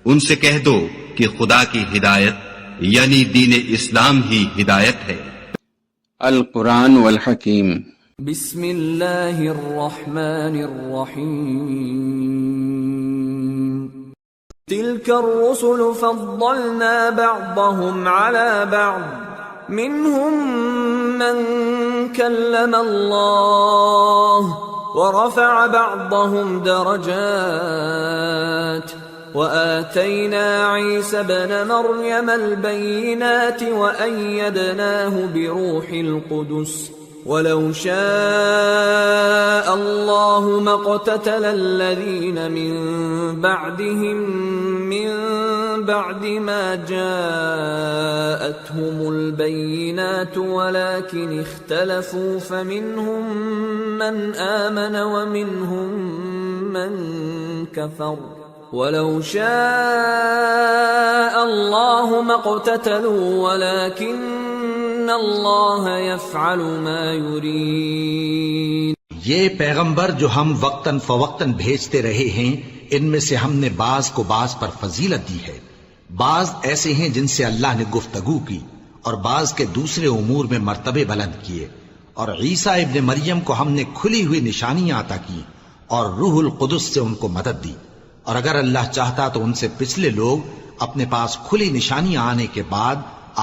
ان سے کہہ دو کہ خدا کی ہدایت یعنی دین اسلام ہی ہدایت ہے۔ القرآن والحکیم۔ بسم اللہ الرحمن الرحیم۔ تلك الرسل فضلنا بعضهم على بعض منهم من كلم الله ورفع بعضهم درجات وآتينا عيسى ابن مريم البينات وأيدناه بروح القدس ولو شاء الله ما اقتتل الذين من بعدهم من بعد ما جاءتهم البينات ولكن اختلفوا فمنهم من آمن ومنهم من كفر ولو شاء الله ما اقتتلوا ولكن اللہ یفعل ما یرید۔ یہ پیغمبر جو ہم وقتاً فوقتاً بھیجتے رہے ہیں، ان میں سے ہم نے بعض کو بعض پر فضیلت دی ہے۔ بعض ایسے ہیں جن سے اللہ نے گفتگو کی اور بعض کے دوسرے امور میں مرتبے بلند کیے، اور عیسیٰ ابن مریم کو ہم نے کھلی ہوئی نشانیاں عطا کی اور روح القدس سے ان کو مدد دی، اور اگر اللہ چاہتا تو ان سے پچھلے لوگ اپنے پاس کھلی نشانیاں آنے کے بعد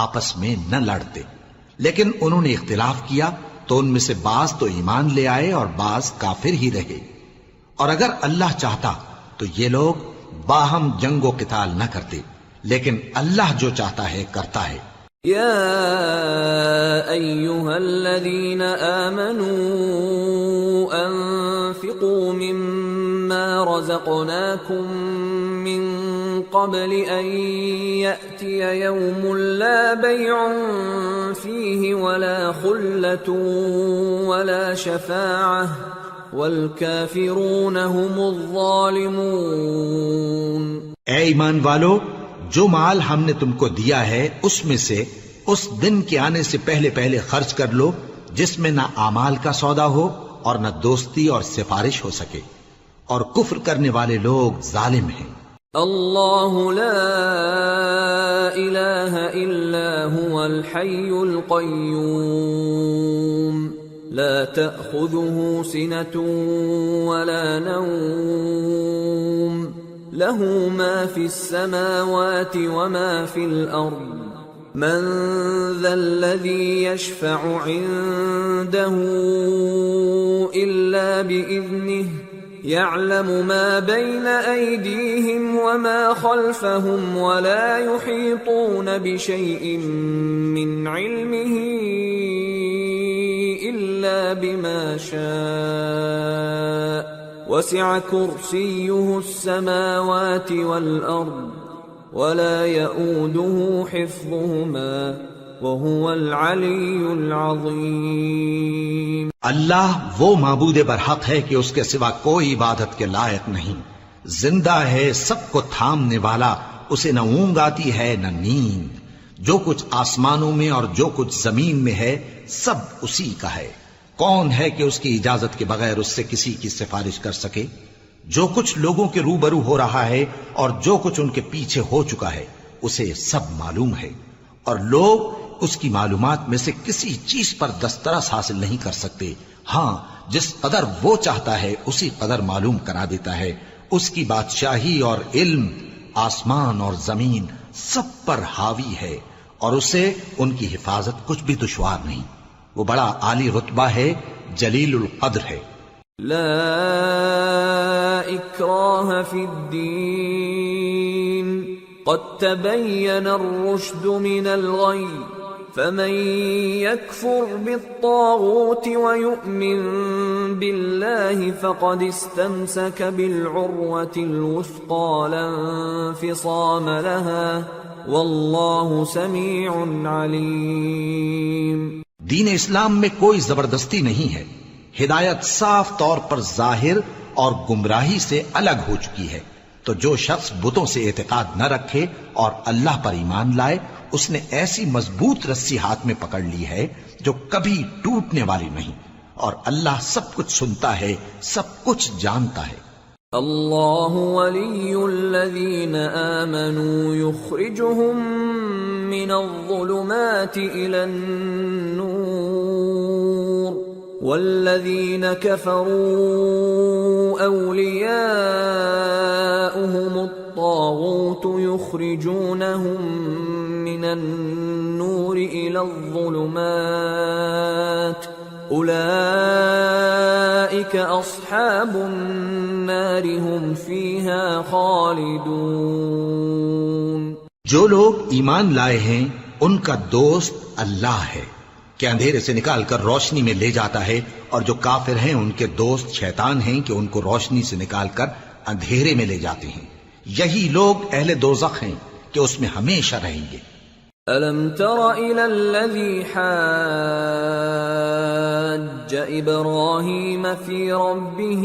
آپس میں نہ لڑتے، لیکن انہوں نے اختلاف کیا تو ان میں سے بعض تو ایمان لے آئے اور بعض کافر ہی رہے، اور اگر اللہ چاہتا تو یہ لوگ باہم جنگ و قتال نہ کرتے، لیکن اللہ جو چاہتا ہے کرتا ہے۔ یا ایھا الذین آمنوا انفقوا مما رزقناکم من قبل ان یأتی یوم لا بیع فیہ ولا خلة ولا شفاعة والکافرون هم الظالمون۔ اے ایمان والو، جو مال ہم نے تم کو دیا ہے اس میں سے اس دن کے آنے سے پہلے پہلے خرچ کر لو جس میں نہ اعمال کا سودا ہو اور نہ دوستی اور سفارش ہو سکے، اور کفر کرنے والے لوگ ظالم ہیں۔ اللہ لا الہ الا هو الحی القیوم لا تأخذه سنة ولا نوم له ما في السماوات وما في الأرض من ذا الذي يشفع عنده إلا بإذنه يعلم ما بين أيديهم وما خلفهم ولا يحيطون بشيء من علمه إلا بما شاء وسع كرسيه السماوات والأرض ولا يؤوده حفظهما وهو العلی العظیم۔ اللہ وہ معبود برحق ہے کہ اس کے سوا کوئی عبادت کے لائق نہیں، زندہ ہے، سب کو تھامنے والا، اسے نہ اونگ آتی ہے نہ نیند، جو کچھ آسمانوں میں اور جو کچھ زمین میں ہے سب اسی کا ہے۔ کون ہے کہ اس کی اجازت کے بغیر اس سے کسی کی سفارش کر سکے؟ جو کچھ لوگوں کے روبرو ہو رہا ہے اور جو کچھ ان کے پیچھے ہو چکا ہے اسے سب معلوم ہے، اور لوگ اس کی معلومات میں سے کسی چیز پر دسترس حاصل نہیں کر سکتے، ہاں جس قدر وہ چاہتا ہے اسی قدر معلوم کرا دیتا ہے۔ اس کی بادشاہی اور علم آسمان اور زمین سب پر حاوی ہے، اور اسے ان کی حفاظت کچھ بھی دشوار نہیں۔ وہ بڑا عالی رتبہ ہے، جلیل القدر ہے۔ لا اکراہ فی الدین قد تبین الرشد من الغی فمن يكفر بالطاغوت ويؤمن بالله فقد استمسك بالعروة الوثقى لا انفصام لها والله سميع عليم۔ دین اسلام میں کوئی زبردستی نہیں ہے، ہدایت صاف طور پر ظاہر اور گمراہی سے الگ ہو چکی ہے، تو جو شخص بتوں سے اعتقاد نہ رکھے اور اللہ پر ایمان لائے اس نے ایسی مضبوط رسی ہاتھ میں پکڑ لی ہے جو کبھی ٹوٹنے والی نہیں، اور اللہ سب کچھ سنتا ہے، سب کچھ جانتا ہے۔ اللہ ولی الذین آمنوا یخرجهم من الظلمات الى النور والذین کفروا اولیاؤهم الطاغوت یخرجونهم من النور الى الظلمات اولئک اصحاب النار هم فیہا خالدون۔ جو لوگ ایمان لائے ہیں ان کا دوست اللہ ہے کہ اندھیرے سے نکال کر روشنی میں لے جاتا ہے، اور جو کافر ہیں ان کے دوست شیطان ہیں کہ ان کو روشنی سے نکال کر اندھیرے میں لے جاتے ہیں۔ یہی لوگ اہل دوزخ ہیں کہ اس میں ہمیشہ رہیں گے۔ أَلَمْ تَرَ إِلَى الَّذِي حَاجَّ إِبْرَاهِيمَ فِي رَبِّهِ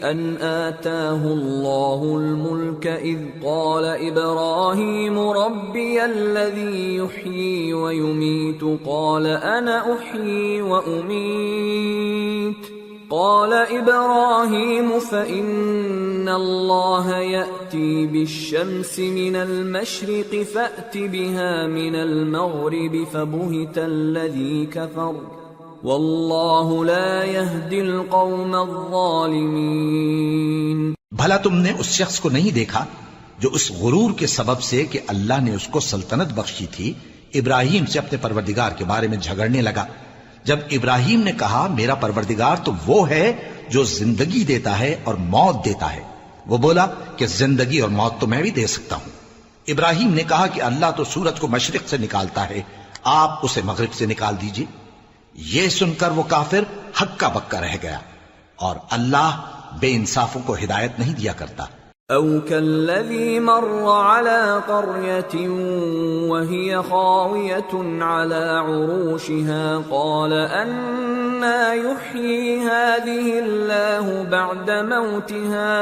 أَنْ آتَاهُ اللَّهُ الْمُلْكَ إِذْ قَالَ إِبْرَاهِيمُ رَبِّيَ الَّذِي يُحْيِي وَيُمِيتُ قَالَ أَنَا أُحْيِي وَأُمِيتُ قال إبراهيم فإن الله يأتي بالشمس من المشرق فأت بها من المغرب فبهت الذي كفر والله لا يهدي القوم الظالمين۔ بھلا تم نے اس شخص کو نہیں دیکھا جو اس غرور کے سبب سے کہ اللہ نے اس کو سلطنت بخشی تھی ابراہیم سے اپنے پروردگار کے بارے میں جھگڑنے لگا؟ جب ابراہیم نے کہا میرا پروردگار تو وہ ہے جو زندگی دیتا ہے اور موت دیتا ہے، وہ بولا کہ زندگی اور موت تو میں بھی دے سکتا ہوں۔ ابراہیم نے کہا کہ اللہ تو سورج کو مشرق سے نکالتا ہے، آپ اسے مغرب سے نکال دیجئے۔ یہ سن کر وہ کافر ہکا بکا رہ گیا، اور اللہ بے انصافوں کو ہدایت نہیں دیا کرتا۔ او كالذي مر على قرية وهي خاوية على عروشها قال أنى يحيي هذه الله بعد موتها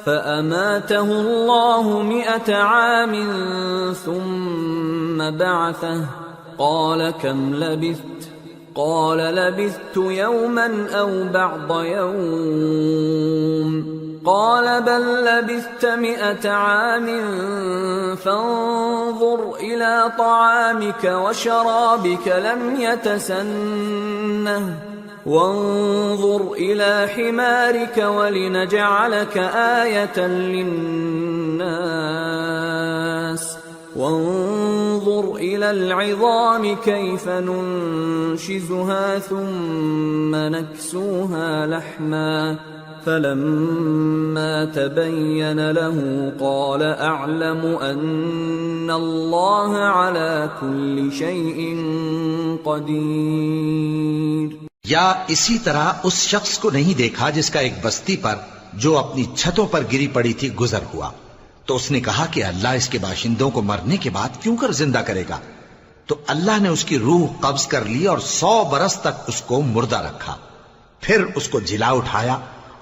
فأماته الله 100 عام ثم بعثه قال كم لبثت قال لبثت يوما أو بعض يوم قال بل لبثت 100 عام فانظر إلى طعامك وشرابك لم يتسنه وانظر إلى حمارك ولنجعلك آية للناس وانظر إلى العظام كيف ننشزها ثم نكسوها لحما فلما تبين له قال أعلم أن الله على كل شيء قدير۔ یا اسی طرح اس شخص کو نہیں دیکھا جس کا ایک بستی پر جو اپنی چھتوں پر گری پڑی تھی گزر ہوا، تو اس نے کہا کہ اللہ اس کے باشندوں کو مرنے کے بعد کیوں کر زندہ کرے گا؟ تو اللہ نے اس کی روح قبض کر لی اور 100 برس تک اس کو مردہ رکھا، پھر اس کو جلا اٹھایا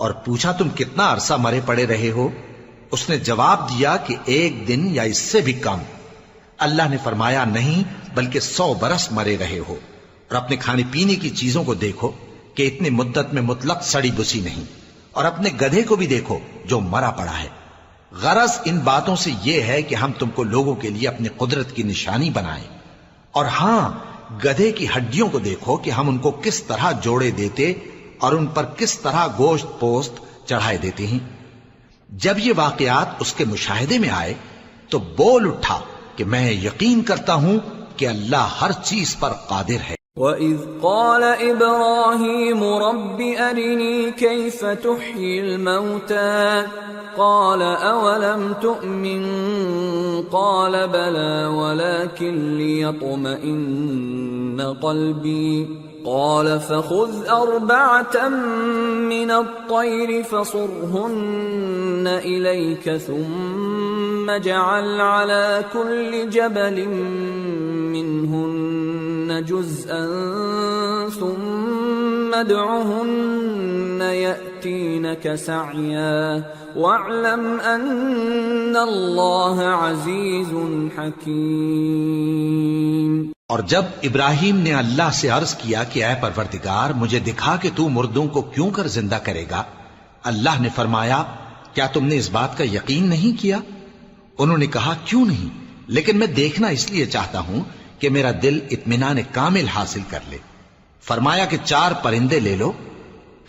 اور پوچھا تم کتنا عرصہ مرے پڑے رہے ہو؟ اس نے جواب دیا کہ 1 دن یا اس سے بھی کم۔ اللہ نے فرمایا نہیں بلکہ 100 برس مرے رہے ہو، اور اپنے کھانے پینے کی چیزوں کو دیکھو کہ اتنی مدت میں مطلق سڑی بسی نہیں، اور اپنے گدھے کو بھی دیکھو جو مرا پڑا ہے۔ غرض ان باتوں سے یہ ہے کہ ہم تم کو لوگوں کے لیے اپنی قدرت کی نشانی بنائیں، اور ہاں گدھے کی ہڈیوں کو دیکھو کہ ہم ان کو کس طرح جوڑے دیتے اور ان پر کس طرح گوشت پوست چڑھائے دیتے ہیں۔ جب یہ واقعات اس کے مشاہدے میں آئے تو بول اٹھا کہ میں یقین کرتا ہوں کہ اللہ ہر چیز پر قادر ہے۔ وَإِذْ قَالَ إِبْرَاهِيمُ رَبِّ أَرِنِي كَيْفَ تُحْيِي الْمَوْتَى قَالَ أَوَلَمْ تُؤْمِنْ قَالَ بَلَى وَلَكِنْ لِيَطْمَئِنَّ قَلْبِي قال فخذ 4 من الطير فصرهن إليك ثم اجعل على كل جبل منهن جزءا ثم ادعهن يأتينك سعيا واعلم أن الله عزيز حكيم۔ اور جب ابراہیم نے اللہ سے عرض کیا کہ اے پروردگار مجھے دکھا کہ تو مردوں کو کیوں کر زندہ کرے گا، اللہ نے فرمایا کیا تم نے اس بات کا یقین نہیں کیا؟ انہوں نے کہا کیوں نہیں، لیکن میں دیکھنا اس لیے چاہتا ہوں کہ میرا دل اطمینان کامل حاصل کر لے۔ فرمایا کہ 4 پرندے لے لو،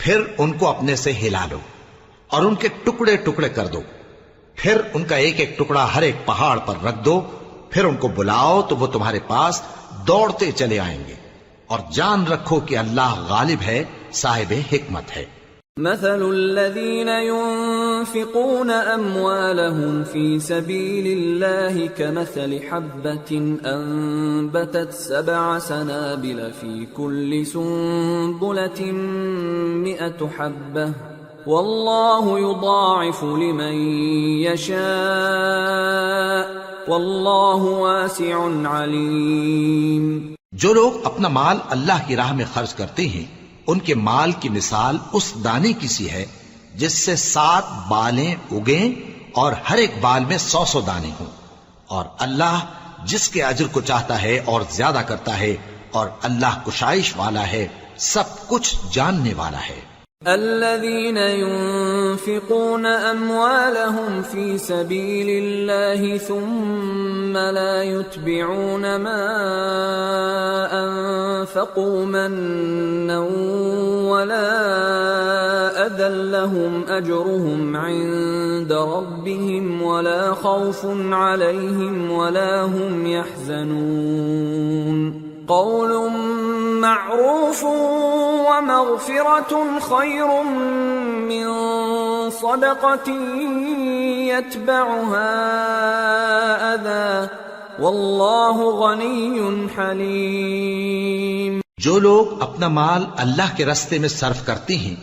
پھر ان کو اپنے سے ہلا لو اور ان کے ٹکڑے ٹکڑے کر دو، پھر ان کا ایک ایک ٹکڑا ہر ایک پہاڑ پر رکھ دو، پھر ان کو بلاؤ تو وہ تمہارے پاس دوڑتے چلے آئیں گے، اور جان رکھو کہ اللہ غالب ہے، صاحب حکمت ہے۔ مثل الذين ينفقون أموالهم في سبيل الله كمثل حبة أنبتت 7 سنابل في كل سنبلة 100 حبة والله يضاعف لمن يشاء والله واسع عليم۔ جو لوگ اپنا مال اللہ کی راہ میں خرچ کرتے ہیں ان کے مال کی مثال اس دانے کی سی ہے جس سے 7 بالیں اگیں اور ہر ایک بال میں 100 دانے ہوں، اور اللہ جس کے اجر کو چاہتا ہے اور زیادہ کرتا ہے، اور اللہ کشائش والا ہے، سب کچھ جاننے والا ہے۔ الذين ينفقون أموالهم في سبيل الله ثم لا يتبعون ما أنفقوا منا ولا أذى لهم أجرهم عند ربهم ولا خوف عليهم ولا هم يحزنون قول معروف ومغفرة خير من صدقة يتبعها أذى والله غني حليم۔ جو لوگ اپنا مال اللہ کے راستے میں صرف کرتے ہیں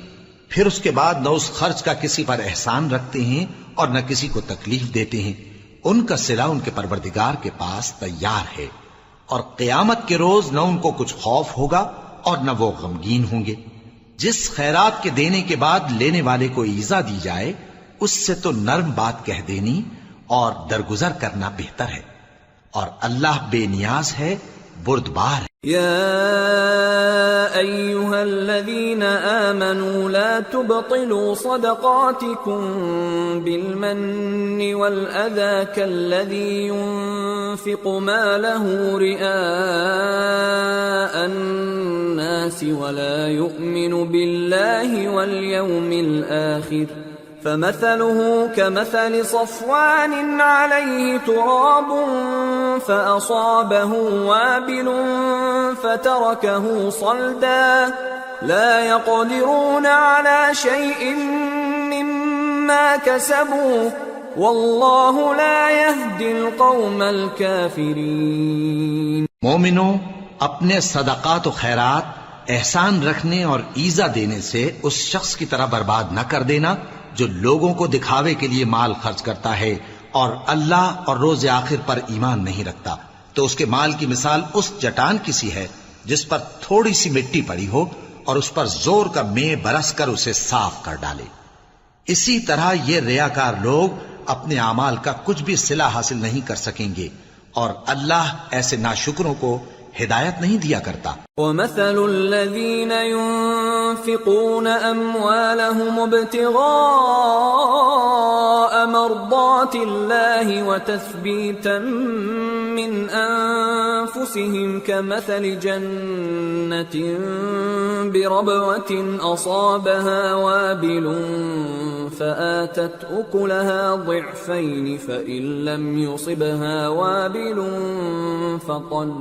پھر اس کے بعد نہ اس خرچ کا کسی پر احسان رکھتے ہیں اور نہ کسی کو تکلیف دیتے ہیں، ان کا صلہ ان کے پروردگار کے پاس تیار ہے، اور قیامت کے روز نہ ان کو کچھ خوف ہوگا اور نہ وہ غمگین ہوں گے۔ جس خیرات کے دینے کے بعد لینے والے کو ایذا دی جائے اس سے تو نرم بات کہہ دینی اور درگزر کرنا بہتر ہے، اور اللہ بے نیاز ہے، بردبار ہے۔ يا أيها الذين آمنوا لا تبطلوا صدقاتكم بالمن والأذى كالذي ينفق ماله رئاء الناس ولا يؤمن بالله واليوم الآخر فمثله كمثل صفوان عليه تراب فأصابه وابل فتركه صلدا لا يقدرون على شيء مما كسبوا والله لا يهدي القوم الكافرين۔ مومنوں، اپنے صدقات و خیرات احسان رکھنے اور ایذا دینے سے اس شخص کی طرح برباد نہ کر دینا جو لوگوں کو دکھاوے کے لیے مال خرچ کرتا ہے اور اللہ اور روز آخر پر ایمان نہیں رکھتا، تو اس کے مال کی مثال اس چٹان کی سی ہے جس پر تھوڑی سی مٹی پڑی ہو اور اس پر زور کا مے برس کر اسے صاف کر ڈالے۔ اسی طرح یہ ریاکار لوگ اپنے اعمال کا کچھ بھی صلہ حاصل نہیں کر سکیں گے، اور اللہ ایسے ناشکروں کو ہدایت نہیں دیا کرتا۔ ومثل الذين ينفقون أموالهم ابتغاء مرضات الله وتثبيتا من أنفسهم كمثل جنة بربوة أصابها وابل فآتت أكلها ضعفين فإن لم يصبها وابل فطل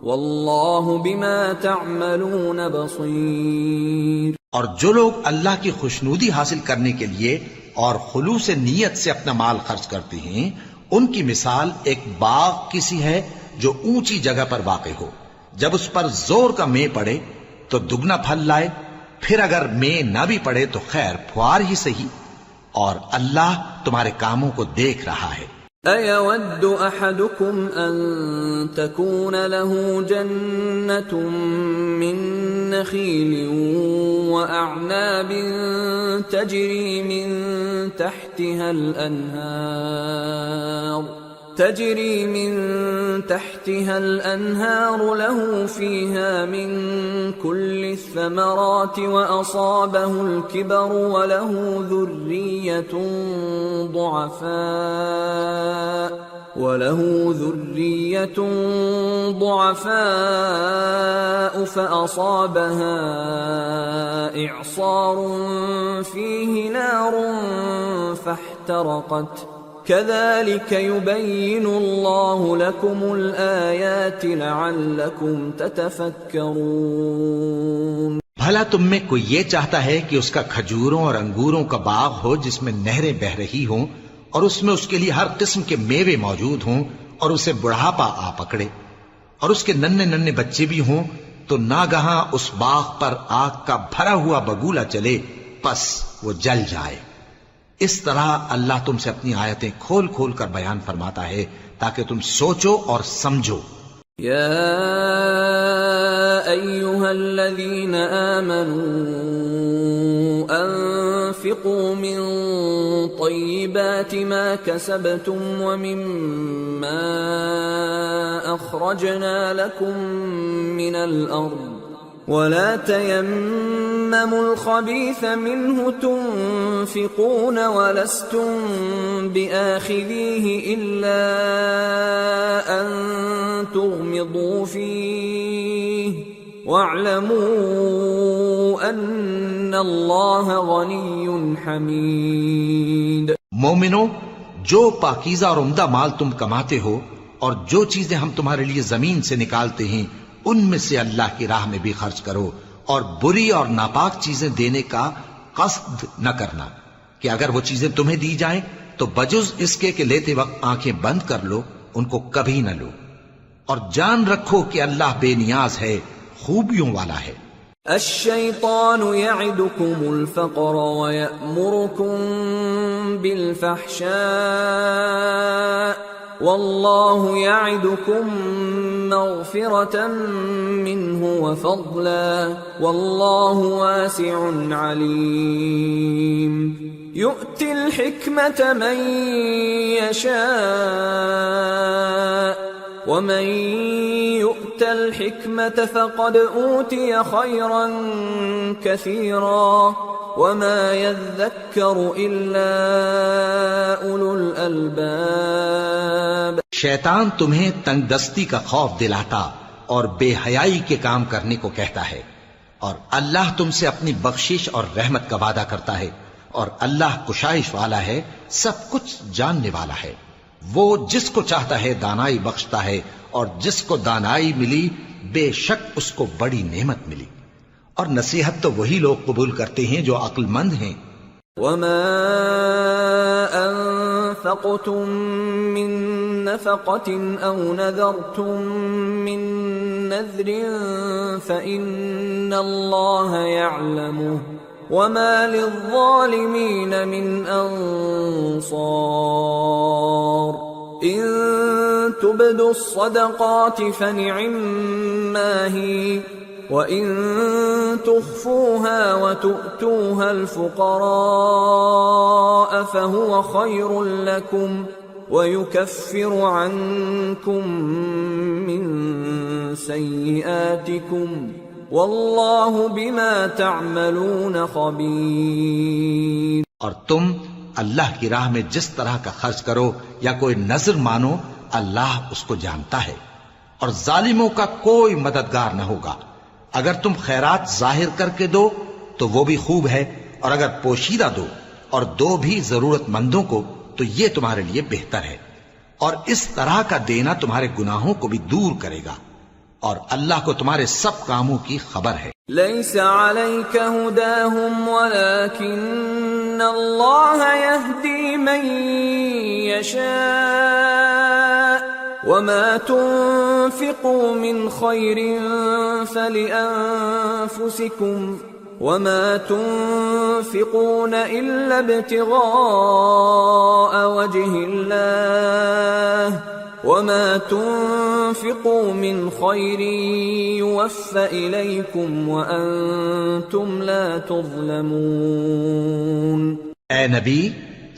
واللہ بما تعملون بصیر۔ اور جو لوگ اللہ کی خوشنودی حاصل کرنے کے لیے اور خلوص نیت سے اپنا مال خرچ کرتے ہیں ان کی مثال ایک باغ کی سی ہے جو اونچی جگہ پر واقع ہو، جب اس پر زور کا مے پڑے تو دگنا پھل لائے، پھر اگر مے نہ بھی پڑے تو خیر پھوار ہی صحیح، اور اللہ تمہارے کاموں کو دیکھ رہا ہے۔ أَيَوَدُّ أَحَدُكُمْ أَن تَكُونَ لَهُ جَنَّةٌ مِّن نَّخِيلٍ وَأَعْنَابٍ تَجْرِي مِن تَحْتِهَا الْأَنْهَارُ تجري من تحتها الأنهار له فيها من كل الثمرات وأصابه الكبر وله ذرية ضعفاء فأصابها إعصار فيه نار فاحترقت كذلك يبين الله لكم الآيات لعلكم تتفكرون۔ بھلا تم میں کوئی یہ چاہتا ہے کہ اس کا کھجوروں اور انگوروں کا باغ ہو جس میں نہریں بہ رہی ہوں اور اس میں اس کے لیے ہر قسم کے میوے موجود ہوں اور اسے بڑھاپا آ پکڑے اور اس کے ننھے ننھے بچے بھی ہوں تو ناگہاں اس باغ پر آگ کا بھرا ہوا بگولا چلے پس وہ جل جائے۔ اس طرح اللہ تم سے اپنی آیتیں کھول کھول کر بیان فرماتا ہے تاکہ تم سوچو اور سمجھو۔ يا أيها الذين آمنوا أنفقوا من طيبات ما كسبتم ومما أخرجنا لكم من الأرض ولا تيمموا الخبيث منه تنفقون ولستم بآخذيه إلا أن تغمضوا فيه واعلموا أن الله غني حميد۔ مومنو، جو پاکیزہ اور عمدہ مال تم کماتے ہو اور جو چیزیں ہم تمہارے لیے زمین سے نکالتے ہیں ان میں سے اللہ کی راہ میں بھی خرچ کرو اور بری اور ناپاک چیزیں دینے کا قصد نہ کرنا کہ اگر وہ چیزیں تمہیں دی جائیں تو بجز اس کے کہ لیتے وقت آنکھیں بند کر لو ان کو کبھی نہ لو، اور جان رکھو کہ اللہ بے نیاز ہے، خوبیوں والا ہے۔ الشیطان یعدکم الفقر ویأمرکم بالفحشاء واللہ یعدکم مغفرة منہ وفضلا واللہ واسع علیم۔ یؤتی الحکمة من یشاء ومن يؤت الحكمة فقد أوتي خيرا كثيرا وما يذكر إلا أولو الألباب۔ شیطان تمہیں تنگ دستی کا خوف دلاتا اور بے حیائی کے کام کرنے کو کہتا ہے، اور اللہ تم سے اپنی بخشش اور رحمت کا وعدہ کرتا ہے، اور اللہ کشائش والا ہے، سب کچھ جاننے والا ہے۔ وہ جس کو چاہتا ہے دانائی بخشتا ہے، اور جس کو دانائی ملی بے شک اس کو بڑی نعمت ملی، اور نصیحت تو وہی لوگ قبول کرتے ہیں جو عقل مند ہیں۔ وما انفقتم من نفقة او نذرتم من نذر فإن الله يعلمه وما للظالمين من انصار۔ ان تبدوا الصدقات فنعما هي وَإِن تُخْفُوهَا وَتُؤْتُوهَا الْفُقَرَاءَ فَهُوَ خَيْرٌ لَكُمْ وَيُكَفِّرُ عَنْكُمْ مِنْ سَيِّئَاتِكُمْ وَاللَّهُ بِمَا تَعْمَلُونَ خَبِيرٌ۔ اور تم اللہ کی راہ میں جس طرح کا خرچ کرو یا کوئی نذر مانو، اللہ اس کو جانتا ہے، اور ظالموں کا کوئی مددگار نہ ہوگا۔ اگر تم خیرات ظاہر کر کے دو تو وہ بھی خوب ہے، اور اگر پوشیدہ دو اور دو بھی ضرورت مندوں کو تو یہ تمہارے لیے بہتر ہے، اور اس طرح کا دینا تمہارے گناہوں کو بھی دور کرے گا، اور اللہ کو تمہارے سب کاموں کی خبر ہے۔ لیس علیک ہداہم ولکن اللہ یہدی من یشاء وما تنفقوا من خير فلأنفسكم وما تنفقون إلا ابتغاء وجه الله وما تنفقوا من خير يوفى إليكم وأنتم لا تظلمون۔ اے نبی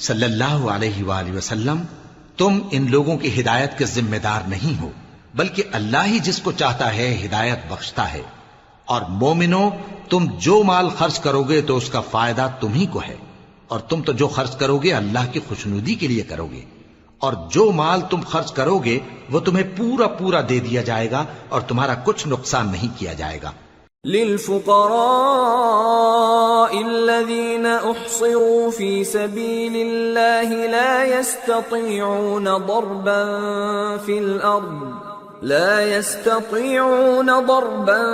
صلی اللہ علیہ وآلہ وسلم، تم ان لوگوں کی ہدایت کے ذمہ دار نہیں ہو، بلکہ اللہ ہی جس کو چاہتا ہے ہدایت بخشتا ہے۔ اور مومنو، تم جو مال خرچ کرو گے تو اس کا فائدہ تمہیں کو ہے، اور تم تو جو خرچ کرو گے اللہ کی خوشنودی کے لیے کرو گے، اور جو مال تم خرچ کرو گے وہ تمہیں پورا پورا دے دیا جائے گا اور تمہارا کچھ نقصان نہیں کیا جائے گا۔ للفقراء الذين احصروا في سبيل الله لا يستطيعون ضربا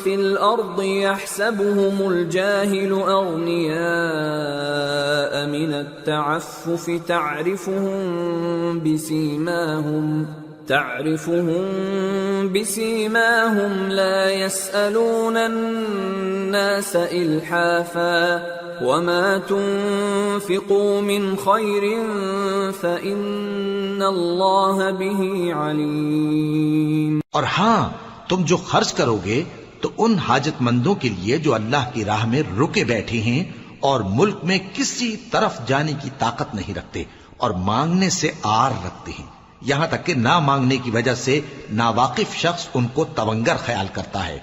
في الأرض يحسبهم الجاهل أغنياء من التعفف تعرفهم بسيماهم لا يسألون الناس إلحافا وما تنفقوا من خير فإن الله به عليم۔ اور ہاں، تم جو خرچ کرو گے تو ان حاجت مندوں کے لیے جو اللہ کی راہ میں رکے بیٹھے ہیں اور ملک میں کسی طرف جانے کی طاقت نہیں رکھتے اور مانگنے سے آر رکھتے ہیں، یہاں تک کہ نہ مانگنے کی وجہ سے ناواقف شخص ان کو تونگر خیال کرتا ہے،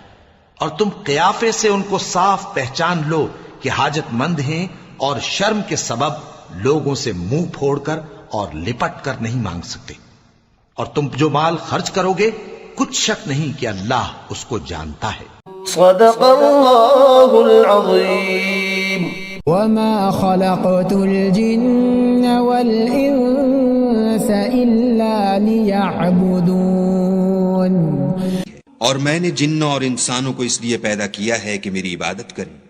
اور تم قیافے سے ان کو صاف پہچان لو کہ حاجت مند ہیں اور شرم کے سبب لوگوں سے منہ پھوڑ کر اور لپٹ کر نہیں مانگ سکتے۔ اور تم جو مال خرچ کرو گے کچھ شک نہیں کہ اللہ اس کو جانتا ہے۔ صدق اللہ العظیم۔ وما خلقت الجن والانس الا ليعبدون۔ اور میں نے جنوں اور انسانوں کو اس لیے پیدا کیا ہے کہ میری عبادت کریں۔